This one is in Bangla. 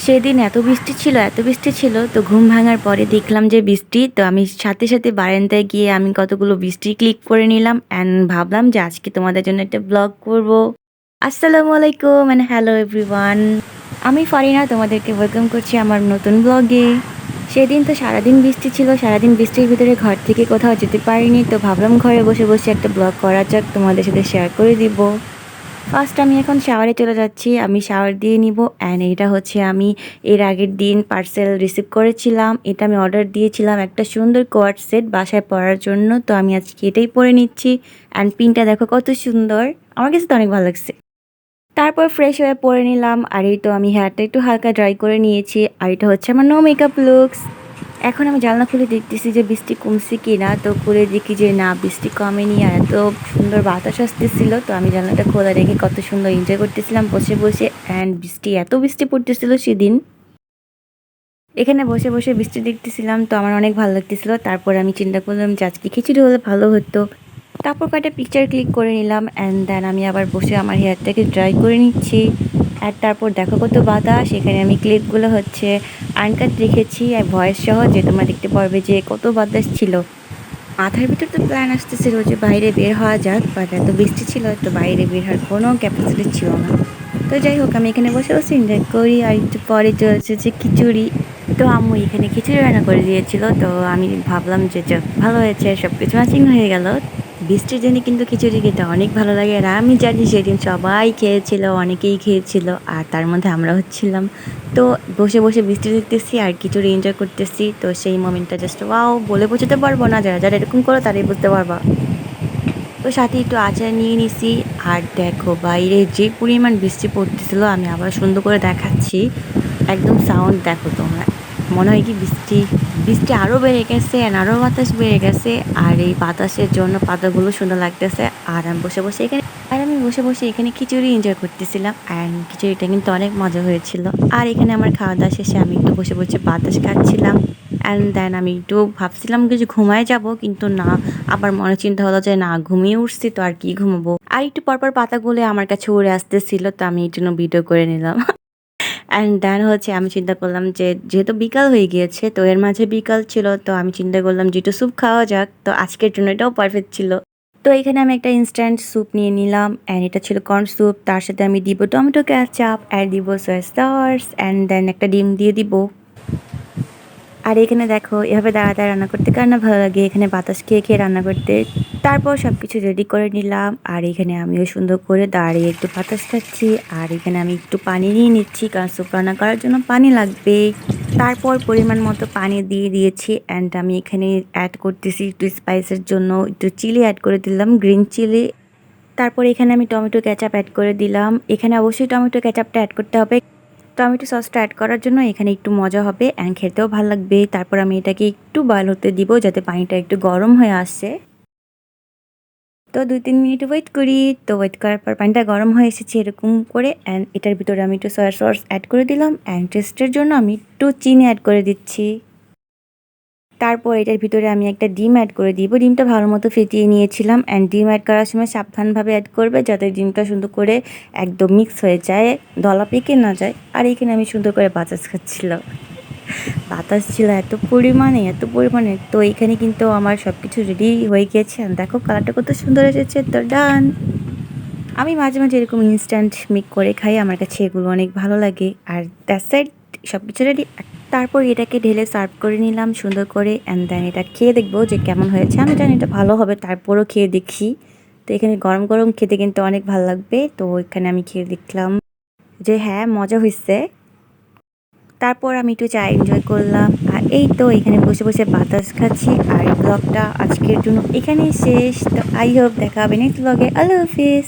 সেদিন এত বৃষ্টি ছিল তো ঘুম ভাঙার পরে দেখলাম যে বৃষ্টি, তো আমি সাথে সাথে বারান্দায় গিয়ে আমি কতগুলো বৃষ্টি ক্লিক করে নিলাম অ্যান্ড ভাবলাম যে আজকে তোমাদের জন্য একটা ব্লগ করব। আসসালামু আলাইকুম অ্যান্ড হ্যালো এভরিওয়ান, আমি ফারিনা, তোমাদেরকে ওয়েলকাম করছি আমার নতুন ব্লগে। সেদিন তো সারাদিন বৃষ্টি ছিল, সারাদিন বৃষ্টির ভিতরে ঘর থেকে কোথাও যেতে পারিনি, তো ভাবলাম ঘরে বসে বসে একটা ব্লগ করা যাক, তোমাদের সাথে শেয়ার করে দিব। ফার্স্ট আমি এখন শাওয়ারে চলে যাচ্ছি, আমি শাওয়ার দিয়ে নিব। অ্যান্ড এটা হচ্ছে আমি এর আগের দিন পার্সেল রিসিভ করেছিলাম, এটা আমি অর্ডার দিয়েছিলাম একটা সুন্দর কোয়ার্ড সেট বাসায় পরার জন্য, তো আমি আজকে এটাই পরে নিচ্ছি। অ্যান্ড পিনটা দেখো কত সুন্দর, আমার কাছে তো অনেক ভালো লাগছে। তারপর ফ্রেশ হয়ে পরে নিলাম, আর এই তো আমি হেয়ারটা একটু হালকা ড্রাই করে নিয়েছি, আর এটা হচ্ছে আমার নো মেকআপ লুকস। এখন আমি জানলা খুলে দেখতেছি যে বৃষ্টি কমছে কি না, তো খুলে দেখি যে না, বৃষ্টি কমেনি, আর এত সুন্দর বাতাস আসতেছিল, তো আমি জানলাটা খোলা রেখে কত সুন্দর এনজয় করতেছিলাম বসে বসে। অ্যান্ড এত বৃষ্টি পড়তেছিল সেদিন, এখানে বসে বসে বৃষ্টি দেখতেছিলাম, তো আমার অনেক ভালো লাগতেছিল। তারপর আমি চিন্তা করলাম যে আজকে খিচুড়ি হলে ভালো হতো। তারপর কয়েকটা পিকচার ক্লিক করে নিলাম অ্যান্ড দেন আমি আবার বসে আমার হেয়ারটাকে ড্রাই করে নিচ্ছি। আর তারপর দেখো কত বাতাস, এখানে আমি ক্লিপগুলো হচ্ছে আনকাট রেখেছি আর ভয়েস সহ, যে তোমরা দেখতে পারবে যে কত বাতাস ছিল। মাথার ভিতর তো প্ল্যান আসতেছিল যে বাইরে বের হওয়া যাক, বাট এত বৃষ্টি ছিল তো বাইরে বের হওয়ার কোনো ক্যাপাসিটি ছিল না। তো যাই হোক, আমি এখানে বসে বসে এনজয় করি। আর একটু পরে চলছে যে খিচুড়ি, তো আম্মু এখানে খিচুড়ি রান্না করে দিয়েছিল, তো আমি ভাবলাম যে যাক ভালো হয়েছে, সব কিছু ম্যাচিং হয়ে গেল। বৃষ্টির দিনে কিন্তু খিচুড়ি খেতে অনেক ভালো লাগে, আর আমি জানি সেদিন সবাই খেয়েছিল, অনেকেই খেয়েছিল, আর তার মধ্যে আমরা হচ্ছিলাম। তো বসে বসে বৃষ্টি দেখতেছি আর খিচুড়ি এনজয় করতেছি, তো সেই মোমেন্টটা জাস্ট ওয়াও, বলে বোঝাতে পারবো না, যারা যারা এরকম করো তারাই বুঝতে পারবা। তো সাথে একটু আচার নিয়ে নিছি। আর দেখো বাইরে যে পরিমাণ বৃষ্টি পড়তেছিল, আমি আবার সুন্দর করে দেখাচ্ছি, একদম সাউন্ড দেখো তোমরা, মনে হয় কি বৃষ্টি বৃষ্টি আরও বেড়ে গেছে, আরও বাতাস বেড়ে গেছে, আর এই বাতাসের জন্য পাতাগুলো সুন্দর লাগতেছে। আর আমি বসে বসে এখানে খিচুড়ি এনজয় করতেছিলাম, অ্যান্ড খিচুড়িটা কিন্তু অনেক মজা হয়েছিল। আর এখানে আমার খাওয়া দাওয়া শেষে আমি একটু বসে বসে বাতাস খাচ্ছিলাম। অ্যান্ড দেন আমি একটু ভাবছিলাম কিছু ঘুমায় যাব, কিন্তু না, আবার মনে চিন্তা হলো যে না, ঘুমিয়ে উঠছি তো আর কি ঘুমাবো। আর একটু পরপর পাতাগুলো আমার কাছে উড়ে আসতেছিল, তো আমি এই জন্য ভিডিও করে নিলাম। অ্যান্ড দেন হচ্ছে আমি চিন্তা করলাম যে যেহেতু বিকাল হয়ে গিয়েছে, তো এর মাঝে বিকাল ছিল, তো আমি চিন্তা করলাম যে একটু স্যুপ খাওয়া যাক, তো আজকের জন্য এটাও পারফেক্ট ছিল। তো এখানে আমি একটা ইনস্ট্যান্ট স্যুপ নিয়ে নিলাম, অ্যান্ড এটা ছিল কর্ন স্যুপ, তার সাথে আমি দিব টমেটো ক্যাচাপ, আর দিব সয়া সস, অ্যান্ড দেন একটা ডিম দিয়ে দিব। আর এখানে দেখো এভাবে দাঁড়া দাঁড়া রান্না করতে কার না ভালো লাগে, এখানে বাতাস খেয়ে খেয়ে রান্না করতে। তারপর সব কিছু রেডি করে নিলাম, আর এখানে আমিও সুন্দর করে দাঁড়িয়ে একটু বাতাস খাচ্ছি। আর এখানে আমি একটু পানি নিয়ে নিচ্ছি, কারণ স্যুপ রান্না করার জন্য পানি লাগবে। তারপর পরিমাণ মতো পানি দিয়ে দিয়েছি, অ্যান্ড আমি এখানে অ্যাড করতেছি একটু স্পাইসের জন্য একটু চিলি অ্যাড করে দিলাম, গ্রিন চিলি। তারপর এখানে আমি টমেটো ক্যাচাপ অ্যাড করে দিলাম, এখানে অবশ্যই টমেটো ক্যাচাপটা অ্যাড করতে হবে, টমেটো সসটা অ্যাড করার জন্য এখানে একটু মজা হবে অ্যান্ড খেতেও ভালো লাগবে। তারপর আমি এটাকে একটু বয়েল হতে দিব, যাতে পানিটা একটু গরম হয়ে আসে। তো 2-3 মিনিট ওয়েট করি, তো ওয়েট করার পর পানিটা গরম হয়ে এসেছে এরকম করে, অ্যান্ড এটার ভিতরে আমি একটু সয়া সস অ্যাড করে দিলাম, অ্যান্ড টেস্টের জন্য আমি একটু চিনি অ্যাড করে দিচ্ছি। তারপর এটার ভিতরে আমি একটা ডিম অ্যাড করে দিব, ডিমটা ভালো মতো ফেটিয়ে নিয়েছিলাম, অ্যান্ড ডিম অ্যাড করার সময় সাবধানভাবে অ্যাড করবে, যাতে ডিমটা সুন্দর করে একদম মিক্স হয়ে যায়, দলা পেকে না যায়। আর এখানে আমি সুন্দর করে বাতাস খাচ্ছিলাম, বাতাস ছিল এত পরিমাণে। তো এখানে কিন্তু আমার সব কিছু রেডি হয়ে গিয়েছে, আর দেখো কালারটা কত সুন্দর এসেছে, তো ডান। আমি মাঝে মাঝে এরকম ইনস্ট্যান্ট মিক করে খাই, আমার কাছে এগুলো অনেক ভালো লাগে। আর দ্যাটস সাইড সব কিছু রেডি। তারপর এটাকে ঢেলে সার্ভ করে নিলাম সুন্দর করে, অ্যান্ড দেন এটা খেয়ে দেখবো যে কেমন হয়েছে। আমি জানি এটা ভালো হবে, তারপরও খেয়ে দেখি। তো এখানে গরম গরম খেতে কিন্তু অনেক ভালো লাগবে, তো এখানে আমি খেয়ে দেখলাম যে হ্যাঁ, মজা হয়েছে। তারপর আমি একটু চা এনজয় করলাম, আর এই তো এখানে বসে বসে বাতাস খাচ্ছি। আর ব্লগটা আজকের জন্য এখানেই শেষ, তো আই হোপ দেখা হবে নেক্সট ব্লগে। আল্লাহ হাফিজ।